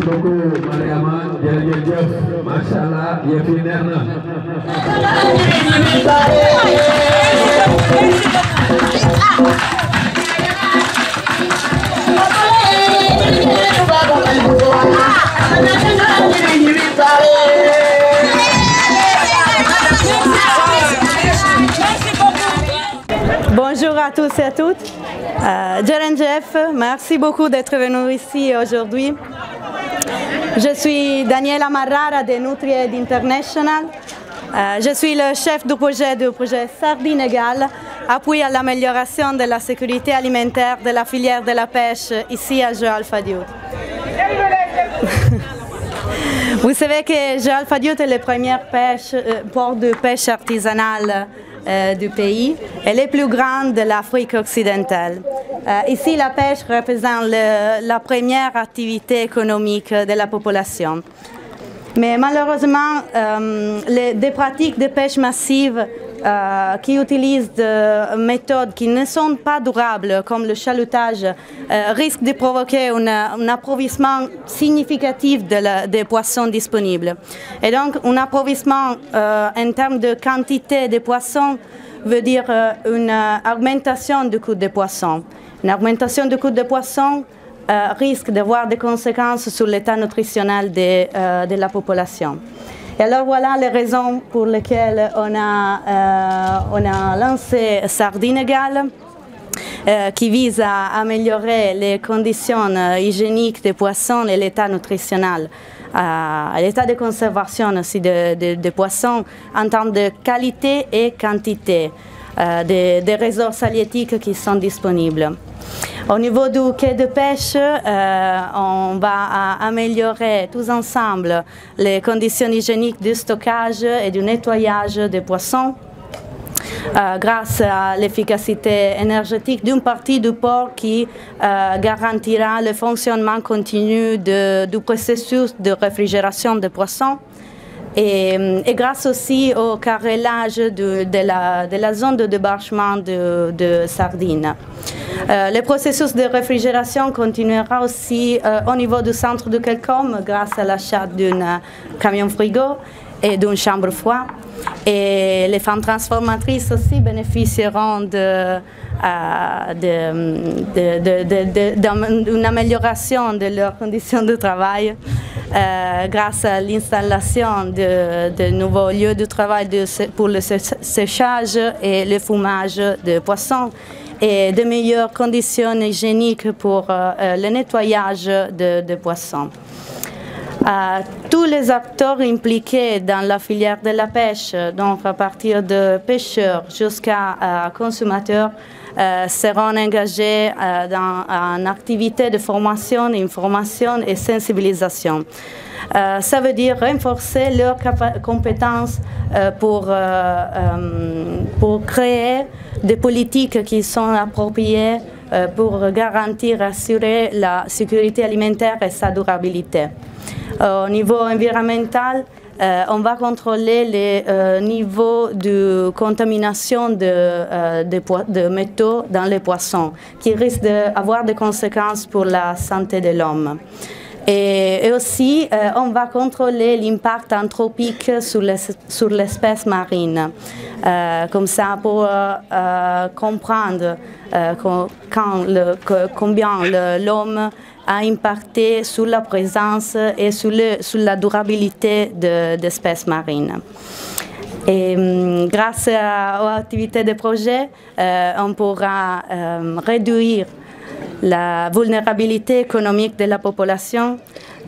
beaucoup, Mariama. Machallah, Bonjour à tous et à toutes. Jeren Jeff, merci beaucoup d'être venu ici aujourd'hui. Je suis Daniela Marrara de Nutried International. Je suis le chef du projet Sardine Égale, appui à l'amélioration de la sécurité alimentaire de la filière de la pêche ici à Joal Fadiout. Vous savez que Joal Fadiout est le premier port de pêche artisanale du pays et le plus grand de l'Afrique occidentale. Ici, la pêche représente la première activité économique de la population. Mais malheureusement, des pratiques de pêche massive qui utilisent des méthodes qui ne sont pas durables, comme le chalutage, risquent de provoquer un appauvrissement significatif des poissons disponibles. Et donc, un appauvrissement en termes de quantité de poissons veut dire une augmentation du coût des poissons. Une augmentation du coût des poissons risque d'avoir des conséquences sur l'état nutritionnel de la population. Et alors voilà les raisons pour lesquelles on a lancé Sardine Égale, qui vise à améliorer les conditions hygiéniques des poissons et l'état nutritionnel, l'état de conservation aussi des poissons en termes de qualité et quantité des ressources halieutiques qui sont disponibles. Au niveau du quai de pêche, on va améliorer tous ensemble les conditions hygiéniques du stockage et du nettoyage des poissons grâce à l'efficacité énergétique d'une partie du port qui garantira le fonctionnement continu du processus de réfrigération des poissons. Et grâce aussi au carrelage de la zone de débarquement de sardines. Le processus de réfrigération continuera aussi au niveau du centre de Quelcom grâce à l'achat d'un camion frigo et d'une chambre froide. Et les femmes transformatrices aussi bénéficieront d'une amélioration de leurs conditions de travail grâce à l'installation de nouveaux lieux de travail pour le séchage et le fumage de poissons et de meilleures conditions hygiéniques pour le nettoyage de poissons. Tous les acteurs impliqués dans la filière de la pêche, donc à partir de pêcheurs jusqu'à consommateurs, seront engagés dans une activité de formation, information et sensibilisation. Ça veut dire renforcer leurs compétences pour créer des politiques qui sont appropriées pour garantir, assurer la sécurité alimentaire et sa durabilité. Au niveau environnemental, on va contrôler les niveaux de contamination de métaux dans les poissons, qui risquent d'avoir des conséquences pour la santé de l'homme. Et aussi, on va contrôler l'impact anthropique sur l'espèce marine, comme ça pour comprendre combien l'homme a impacté sur la présence et sur la durabilité d'espèces marines. Et grâce aux activités de projet, on pourra réduire la vulnérabilité économique de la population,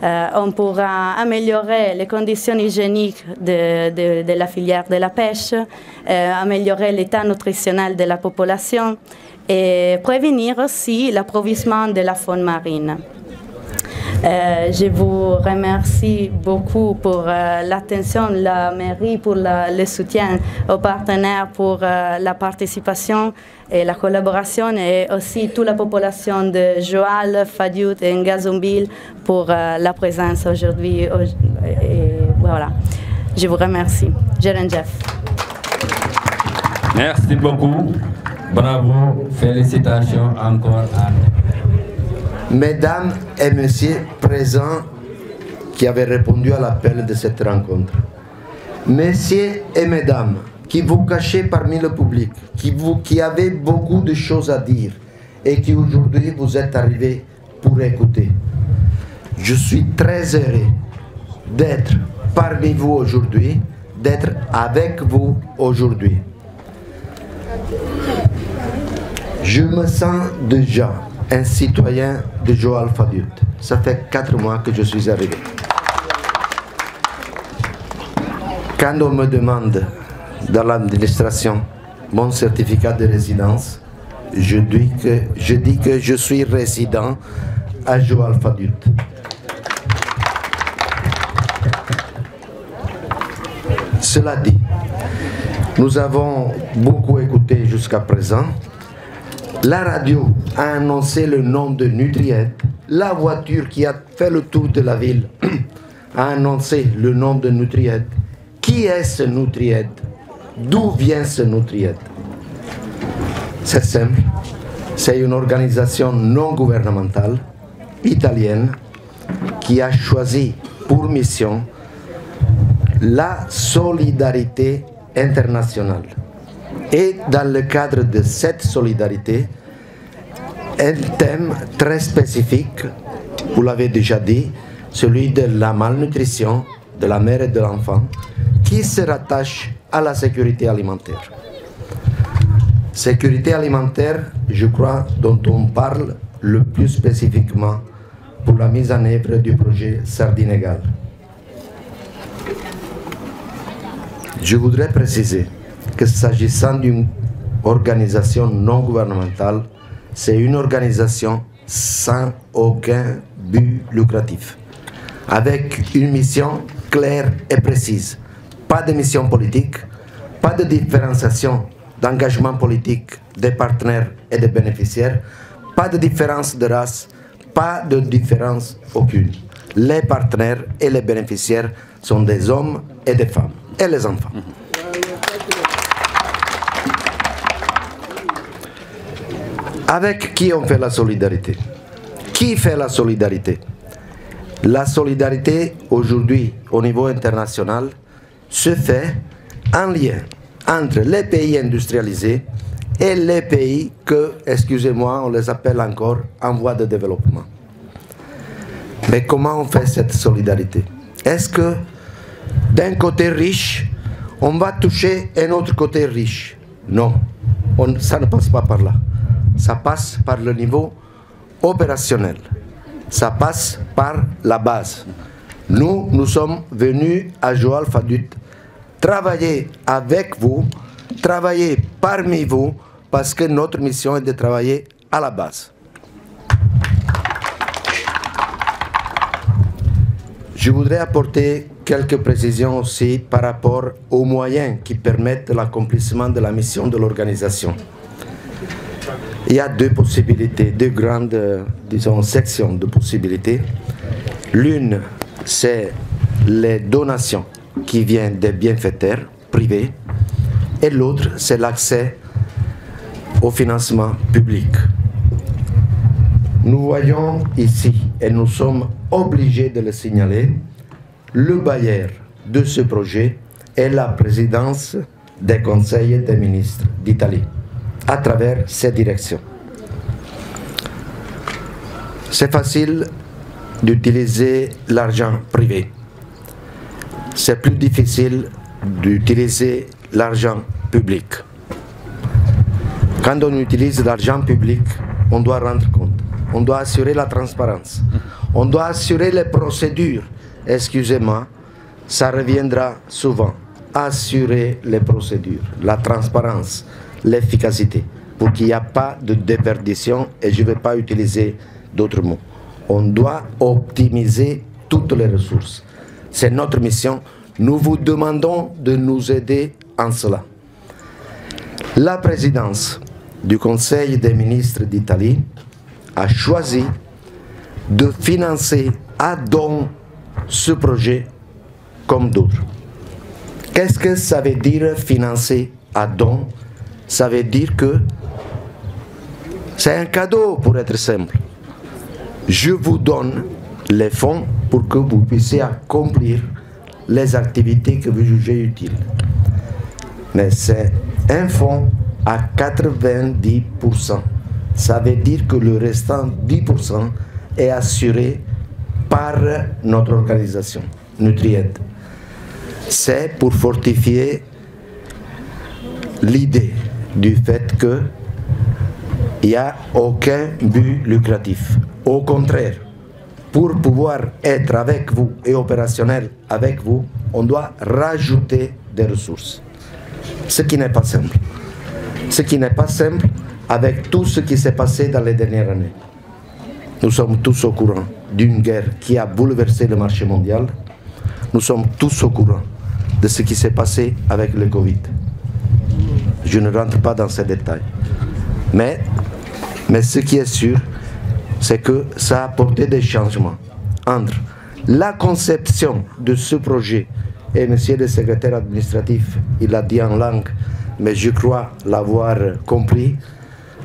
on pourra améliorer les conditions hygiéniques de la filière de la pêche, améliorer l'état nutritionnel de la population et prévenir aussi l'appauvrissement de la faune marine. Je vous remercie beaucoup pour l'attention, la mairie pour le soutien, aux partenaires pour la participation et la collaboration, et aussi toute la population de Joal, Fadiout et Ngazumbil pour la présence aujourd'hui. Et voilà, je vous remercie. Jeren Jeff. Merci beaucoup. Bravo, félicitations encore à Mesdames et messieurs présents qui avez répondu à l'appel de cette rencontre. Messieurs et mesdames, qui vous cachez parmi le public, qui avez beaucoup de choses à dire et qui aujourd'hui vous êtes arrivés pour écouter. Je suis très heureux d'être parmi vous aujourd'hui, d'être avec vous aujourd'hui. Je me sens déjà un citoyen de Joal Fadiouth. Ça fait 4 mois que je suis arrivé. Quand on me demande dans l'administration mon certificat de résidence, je dis que je suis résident à Joal Fadiouth. Cela dit, nous avons beaucoup écouté jusqu'à présent. La radio a annoncé le nom de Nutried. La voiture qui a fait le tour de la ville a annoncé le nom de Nutried. Qui est ce Nutried? D'où vient ce Nutried? C'est simple. C'est une organisation non gouvernementale italienne qui a choisi pour mission la solidarité internationale. Et dans le cadre de cette solidarité, un thème très spécifique, vous l'avez déjà dit, celui de la malnutrition de la mère et de l'enfant, qui se rattache à la sécurité alimentaire. Sécurité alimentaire, je crois, dont on parle le plus spécifiquement pour la mise en œuvre du projet Sardine Égale. Je voudrais préciser que s'agissant d'une organisation non gouvernementale, c'est une organisation sans aucun but lucratif, avec une mission claire et précise. Pas de mission politique, pas de différenciation d'engagement politique des partenaires et des bénéficiaires, pas de différence de race, pas de différence aucune. Les partenaires et les bénéficiaires sont des hommes et des femmes, et les enfants. Avec qui on fait la solidarité? Qui fait la solidarité? La solidarité, aujourd'hui, au niveau international, se fait en lien entre les pays industrialisés et les pays que, excusez-moi, on les appelle encore en voie de développement. Mais comment on fait cette solidarité? Est-ce que d'un côté riche, on va toucher un autre côté riche? Non, ça ne passe pas par là. Ça passe par le niveau opérationnel. Ça passe par la base. Nous sommes venus à Joal Fadiouth travailler avec vous, travailler parmi vous, parce que notre mission est de travailler à la base. Je voudrais apporter quelques précisions aussi par rapport aux moyens qui permettent l'accomplissement de la mission de l'organisation. Il y a deux possibilités, deux grandes, disons, sections de possibilités. L'une, c'est les donations qui viennent des bienfaiteurs privés, et l'autre, c'est l'accès au financement public. Nous voyons ici, et nous sommes obligés de le signaler, le bailleur de ce projet est la présidence des conseils des ministres d'Italie, à travers ces directions. C'est facile d'utiliser l'argent privé. C'est plus difficile d'utiliser l'argent public. Quand on utilise l'argent public, on doit rendre compte. On doit assurer la transparence. On doit assurer les procédures. Excusez-moi, ça reviendra souvent. Assurer les procédures, la transparence, l'efficacité, pour qu'il n'y ait pas de déperdition, et je ne vais pas utiliser d'autres mots. On doit optimiser toutes les ressources. C'est notre mission. Nous vous demandons de nous aider en cela. La présidence du Conseil des ministres d'Italie a choisi de financer à don ce projet comme d'autres. Qu'est-ce que ça veut dire financer à don? Ça veut dire que c'est un cadeau, pour être simple. Je vous donne les fonds pour que vous puissiez accomplir les activités que vous jugez utiles. Mais c'est un fonds à 90%. Ça veut dire que le restant 10% est assuré par notre organisation, Nutried. C'est pour fortifier l'idée du fait qu'il n'y a aucun but lucratif. Au contraire, pour pouvoir être avec vous et opérationnel avec vous, on doit rajouter des ressources. Ce qui n'est pas simple. Ce qui n'est pas simple avec tout ce qui s'est passé dans les dernières années. Nous sommes tous au courant d'une guerre qui a bouleversé le marché mondial. Nous sommes tous au courant de ce qui s'est passé avec le Covid. Je ne rentre pas dans ces détails. Mais ce qui est sûr, c'est que ça a apporté des changements entre la conception de ce projet, et monsieur le secrétaire administratif, il l'a dit en langue, mais je crois l'avoir compris,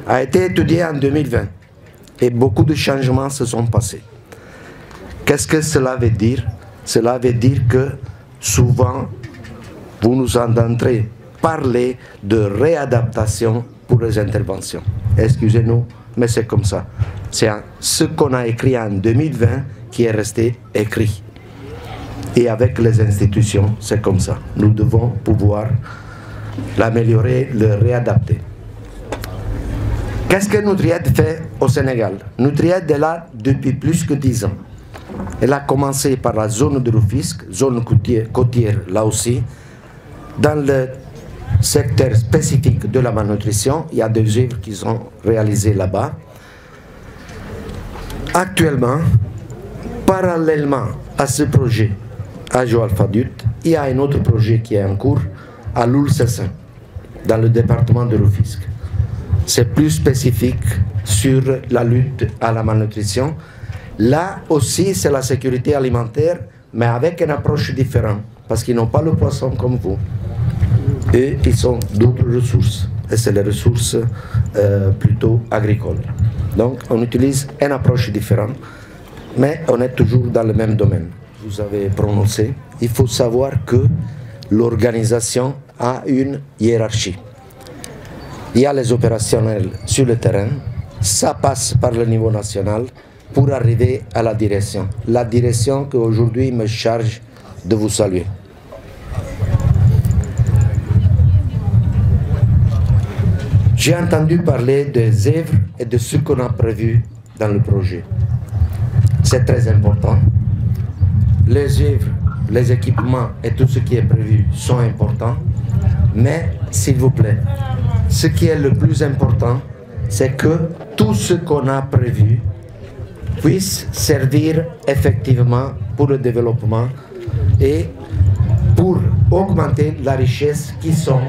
a été étudié en 2020 et beaucoup de changements se sont passés. Qu'est-ce que cela veut dire? Cela veut dire que souvent, vous nous entendrez parler de réadaptation pour les interventions. Excusez-nous, mais c'est comme ça. C'est ce qu'on a écrit en 2020 qui est resté écrit. Et avec les institutions, c'est comme ça. Nous devons pouvoir l'améliorer, le réadapter. Qu'est-ce que Nutried fait au Sénégal? Nutried est là depuis plus que 10 ans. Elle a commencé par la zone de Rufisque, zone côtière là aussi. Dans le secteur spécifique de la malnutrition, il y a des œuvres qui sont réalisées là-bas. Actuellement, parallèlement à ce projet à Joal Fadiouth, il y a un autre projet qui est en cours à Loul-Sessin, dans le département de Rufisque. C'est plus spécifique sur la lutte à la malnutrition. Là aussi, c'est la sécurité alimentaire, mais avec une approche différente, parce qu'ils n'ont pas le poisson comme vous. Et ils ont d'autres ressources, et c'est les ressources plutôt agricoles. Donc, on utilise une approche différente, mais on est toujours dans le même domaine. Vous avez prononcé, il faut savoir que l'organisation a une hiérarchie. Il y a les opérationnels sur le terrain, ça passe par le niveau national pour arriver à la direction. La direction qu'aujourd'hui me charge de vous saluer. J'ai entendu parler des œuvres et de ce qu'on a prévu dans le projet. C'est très important. Les œuvres, les équipements et tout ce qui est prévu sont importants. Mais, s'il vous plaît, ce qui est le plus important, c'est que tout ce qu'on a prévu puisse servir effectivement pour le développement et pour augmenter la richesse qui sont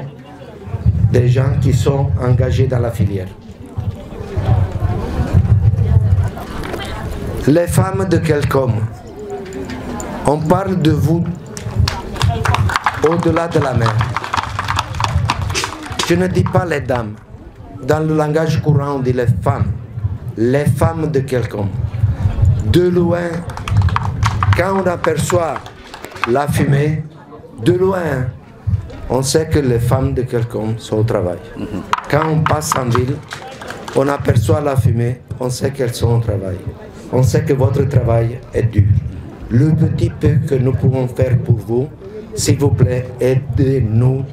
des gens qui sont engagés dans la filière. Les femmes de Kelcom, on parle de vous au-delà de la mer. Je ne dis pas les dames. Dans le langage courant, on dit les femmes de Kelcom. De loin, quand on aperçoit la fumée, de loin, on sait que les femmes de Kelcom sont au travail. Quand on passe en ville, on aperçoit la fumée, on sait qu'elles sont au travail. On sait que votre travail est dur. Le petit peu que nous pouvons faire pour vous, s'il vous plaît, aidez-nous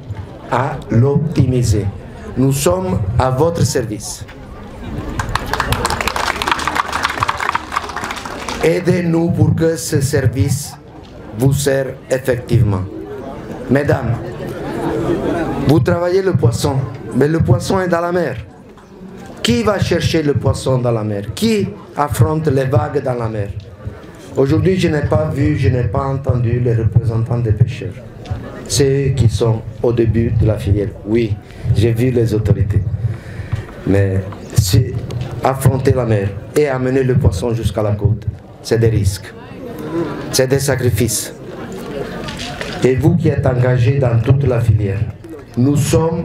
à l'optimiser. Nous sommes à votre service. Aidez-nous pour que ce service vous sert effectivement. Mesdames, vous travaillez le poisson, mais le poisson est dans la mer. Qui va chercher le poisson dans la mer? Qui affronte les vagues dans la mer? Aujourd'hui, je n'ai pas vu, je n'ai pas entendu les représentants des pêcheurs. Ceux qui sont au début de la filière. Oui, j'ai vu les autorités. Mais affronter la mer et amener le poisson jusqu'à la côte, c'est des risques. C'est des sacrifices. Et vous qui êtes engagés dans toute la filière, nous sommes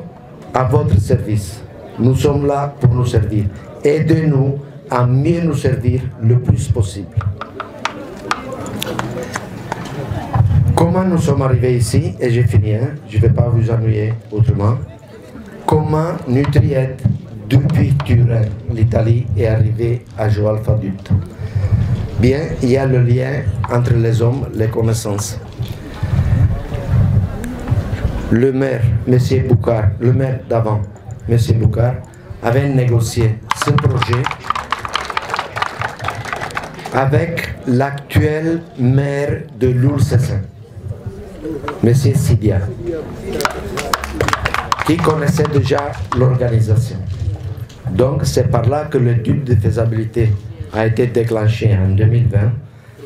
à votre service. Nous sommes là pour nous servir. Aidez-nous à mieux nous servir le plus possible. Comment nous sommes arrivés ici, et j'ai fini, hein, je ne vais pas vous ennuyer autrement. Comment Nutriette, depuis Turin, l'Italie, est arrivé à Joal Fadult? Bien, il y a le lien entre les hommes, les connaissances. Le maire, M. Boucard, le maire d'avant, M. Boucard, avait négocié ce projet avec l'actuel maire de Loul-Sessin, M. Sidia, qui connaissait déjà l'organisation. Donc c'est par là que l'étude de faisabilité a été déclenchée en 2020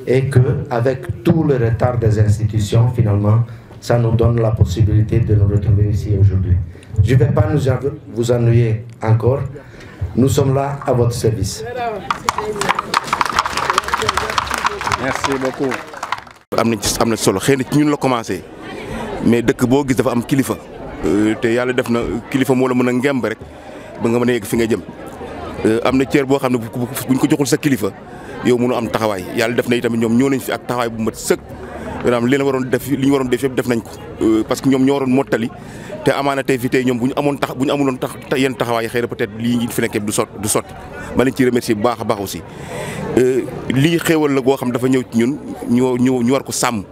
et qu'avec tout le retard des institutions, finalement, ça nous donne la possibilité de nous retrouver ici aujourd'hui. Je ne vais pas vous ennuyer encore. Nous sommes là à votre service. Merci beaucoup. am na solo xëy na ci ñun la commencé mais dëkk boo gis dafa am kilifa te yàlla def na kilifa moo la mën a ngemb rek ba nga mën a yegg fi nga jëm am na cër boo xam ne buñ ko joxul sa kilifa yow mënu am taxawaay yàlla def na itamit ñoom ñoo nañ fi ak taxawaay bu mat sëkk maanaam li ñu waroon def yëpp def nañ ko parce que ñoom ñoo waroon mottali te amaana tey fi tey ñoom bu ñu amuloon yenn taxawaay xëy na peut-être lii ngi fi nekkee du sotti ma leen ci remercier bu baax a baax aussi lii xéewal la goo xam dafa ñëw ci ñun ñu war ko sàmm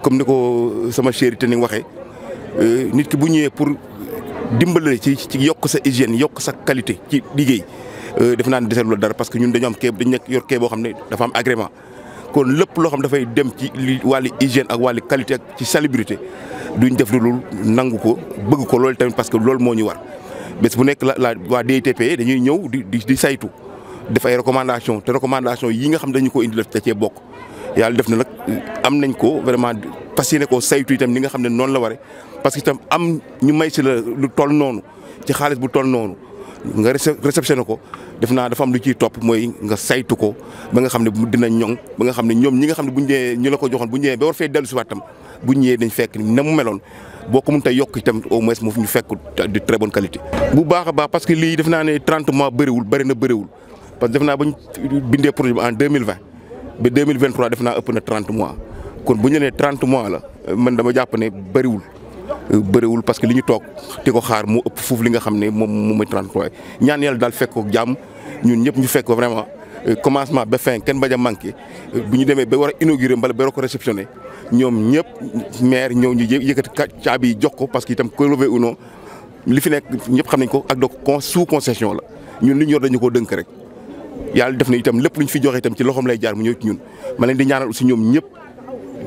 comme ni ko sama chéri te ni waxee nit ki bu ñëwee pour dimbale ci yokk sa hygiène yokk sa qualité ci liggéey def naa ne deseelu la dara parce que ñun dañoo am kee dañ nekk yor kee boo xam ne dafa am agrément kon lépp loo xam dafay dem ci wàllu hygiène ak wàllu qualité ak ci salubrité duñ def lu dul nangu ko bëgg ko loolu tamit parce que loolu moo ñu war bés bu nekk la waa DITP dañuy ñëw di saytu def ay recommandation te recommandation yi nga xam dañu ko indi la te cee bokk yàlla def na nag am nañ ko vraiment fas yéene koo saytu itam ni nga xam ne noonu la ware parce que itam am ñu may si la lu toll noonu ci xaalis bu toll noonu nga réceptionné ko def naa dafa am lu ciy topp mooy nga saytu ko ba nga xam ne dina ñoŋ ba nga xam ne ñoom ñi nga xam ne bu ñu ñëwee ñu la ko joxoon bu ñu ñëwee ba war fee dellu si waat tam bu ñu ñëwee dañ fekk na mu meloon boo ko mënut a yokk itam au moins mu ñu fekk de très bonne qualité. bu baax a baax parce que lii def naa ne 30 mois bëriwul bëri na bëriwul parce que def naa ba ñu bindee projet bi en 2020 ba 2023 def naa ëpp na 30 mois kon bu ñu nee 30 mois la man dama jàpp ne bëriwul parce que li ñu toog te ko xaar mu ëpp foofu li nga xam ne moom mooy 33 ñaan yàlla daal fekk ko jàmm ñun ñëpp ñu fekk ko vraiment commencement ba fin kenn bañ a manqué bu ñu demee ba war a inauguré mbala ba war ko réceptionné ñoom ñëpp maire ñëw ñu yëkkati caabi yi jox ko parce que itam ko levé ou non li fi nekk ñëpp xam nañ ko ak de sous concession la ñun li ñu yor dañu koo dënk rek yàlla def na itam lépp lu ñu fi joxe itam ci loxoom lay jaar mu ñëw ci ñun ma leen di ñaanal aussi ñoom ñëpp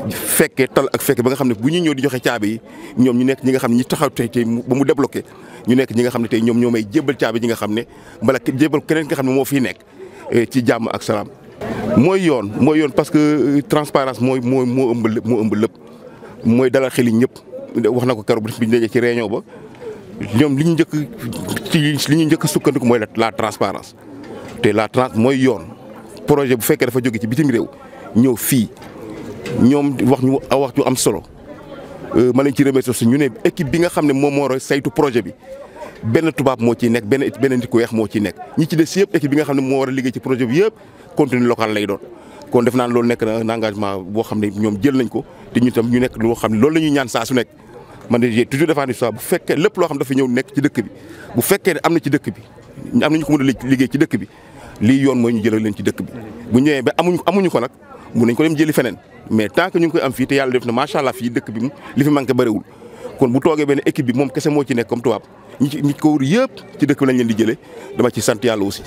fekkee tal ak fekke ba nga xam ne bu ñu ñëw di joxe caabi yi ñoom ñu nekk ñi nga xam ne ñi taxaw tey ba mu débloqué ñu nekk ñi nga xam ne tey ñoom ñoo may jébbal caabi ñi nga xam ne mbala jébbal keneen nga xam ne moo fiy nekk ci jàmm ak salaam. mooy yoon parce que transparence moo ëmb lépp mooy dalal xel yi ñëpp wax na ko keroog bi ñu dajee ci réunion ba ñoom li ñu njëkk sukkandiku mooy la transparence te mooy yoon projet bu fekkee dafa jóge ci bitim réew ñëw fii ñoom wax ñu am solo ma leen ci remercier aussi ñu ne équipe bi nga xam ne moom moo war a saytu projet bi benn tubaab moo ciy nekk benn nit ku weex moo ciy nekk ñi ci des yëpp équipe bi nga xam ne moo war a liggéey ci projet bi yëpp contenu local lay doon kon def naa loolu nekk na un engagement boo xam ne ñoom jël nañ ko te ñu tam ñu nekk loo xam ne loolu la ñuy ñaan saa su nekk man de j'ai toujours défendu ça bu fekkee lépp loo xam dafa ñëw nekk ci dëkk bi bu fekkee ne am na ci dëkk bi am nañu ko mën a liggéey ci dëkk bi lii yoon mooy ñu jëlal leen ci dëkk bi bu ñëwee ba amuñu ko nag mun nañ ko dem jëli feneen mais tant que ñu ngi koy am fii te yàlla def na macha allah fii dëkk bi li fi manqué bëriwul kon bu toogee benn équipe bi moom kese moo ci nekk comme tubaab ñi ko wër yëpp ci dëkk bi lañ leen di jëlee dama ci sant yàlla aussi